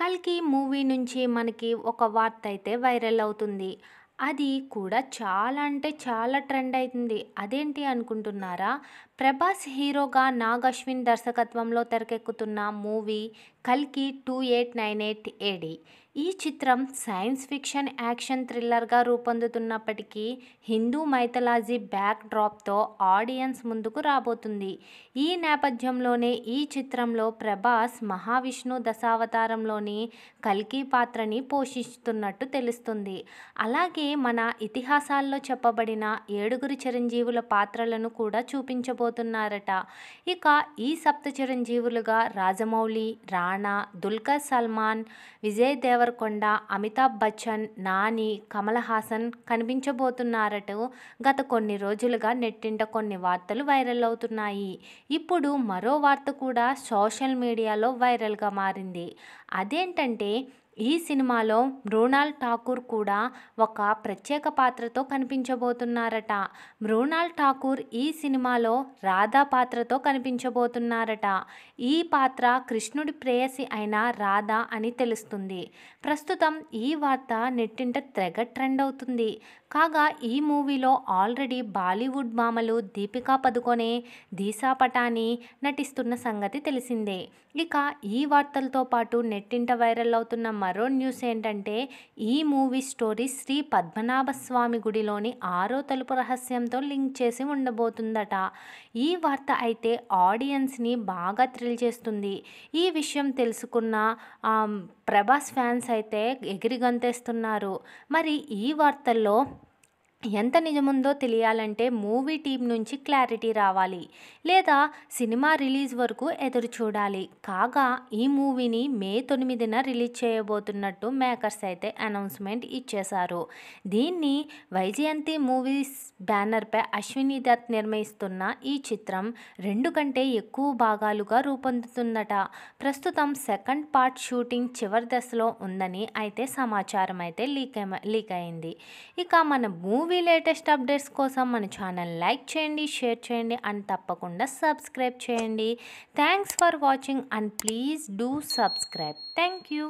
'కల్కి' మూవీ నుంచి మనకి ఒక వార్త అయితే వైరల్ అవుతుంది. అది కూడా చాలా అంటే చాలా ట్రెండ్ అయితుంది. అదేంటి అనుకుంటున్నారా? 'ప్రభాస్' హీరోగా 'నాగ్ అశ్విన్' దర్శకత్వంలో తెరకెక్కుతున్న మూవీ 'కల్కి 2898 ఏడీ'. ఈ చిత్రం సైన్స్ ఫిక్షన్, యాక్షన్ థ్రిల్లర్‌గా రూపొందుతున్నప్పటికీ హిందూ మైథాలజీ బ్యాక్ డ్రాప్‌తో ఆడియన్స్ ముందుకు రాబోతుంది. ఈ నేపథ్యంలోనే ఈ చిత్రంలో ప్రభాస్ మహావిష్ణు దశావతారంలోని కల్కి పాత్రని పోషిస్తున్నట్టు తెలుస్తుంది. అలాగే మన ఇతిహాసాల్లో చెప్పబడిన ఏడుగురు చిరంజీవుల పాత్రలను కూడా చూపించబోతున్నారట. ఇక ఈ సప్త చిరంజీవులుగా రాజమౌళి, రాణా, దుల్కర్ సల్మాన్, విజయ్ దేవరకొండ, అమితాబ్ బచ్చన్, నాని, కమల్ హాసన్ కనిపించబోతున్నారట. గత కొన్ని రోజులుగా నెట్టింట కొన్ని వార్తలు వైరల్ అవుతున్నాయి. ఇప్పుడు మరో వార్త కూడా సోషల్ మీడియాలో వైరల్గా మారింది. అదేంటంటే ఈ సినిమాలో మృణాల్ ఠాకూర్ కూడా ఒక ప్రత్యేక పాత్రతో కనిపించబోతున్నారట. మృణాల్ ఠాకూర్ ఈ సినిమాలో రాధా పాత్రతో కనిపించబోతున్నారట. ఈ పాత్ర కృష్ణుడి ప్రేయసి అయిన రాధ అని తెలుస్తుంది. ప్రస్తుతం ఈ వార్త నెట్టింట తెగ ట్రెండ్ అవుతుంది. కాగా ఈ మూవీలో ఆల్రెడీ బాలీవుడ్ భామలు దీపికా పదుకొనె, దిశా పటాని నటిస్తున్న సంగతి తెలిసిందే. ఇక ఈ వార్తలతో పాటు నెట్టింట వైరల్ అవుతున్న మరో న్యూస్ ఏంటంటే ఈ మూవీ స్టోరీ శ్రీ పద్మనాభస్వామి గుడిలోని 6వ తలుపు రహస్యంతో లింక్ చేసి ఉండబోతుందట. ఈ వార్త అయితే ఆడియన్స్ని బాగా థ్రిల్ చేస్తుంది. ఈ విషయం తెలుసుకున్న ప్రభాస్ ఫ్యాన్స్ అయితే ఎగిరిగంతేస్తున్నారు. మరి ఈ వార్తల్లో ఎంత నిజముందో తెలియాలంటే మూవీ టీం నుంచి క్లారిటీ రావాలి, లేదా సినిమా రిలీజ్ వరకు ఎదురు చూడాలి. కాగా ఈ మూవీని మే 9న రిలీజ్ చేయబోతున్నట్టు మేకర్స్ అయితే అనౌన్స్మెంట్ ఇచ్చేశారు. దీన్ని వైజయంతి మూవీస్ బ్యానర్పై అశ్విని దత్ నిర్మిస్తున్న ఈ చిత్రం 2 కంటే ఎక్కువ భాగాలుగా రూపొందుతుందట. ప్రస్తుతం సెకండ్ పార్ట్ షూటింగ్ చివరి దశలో ఉందని అయితే సమాచారం అయితే లీక్ అయింది. ఇక మన మూవీ లేటెస్ట్ అప్డేట్స్ కోసం మన ఛానల్ లైక్ చేయండి, షేర్ చేయండి అండ్ తప్పకుండా సబ్స్క్రైబ్ చేయండి. Thanks for watching and please do subscribe. Thank you.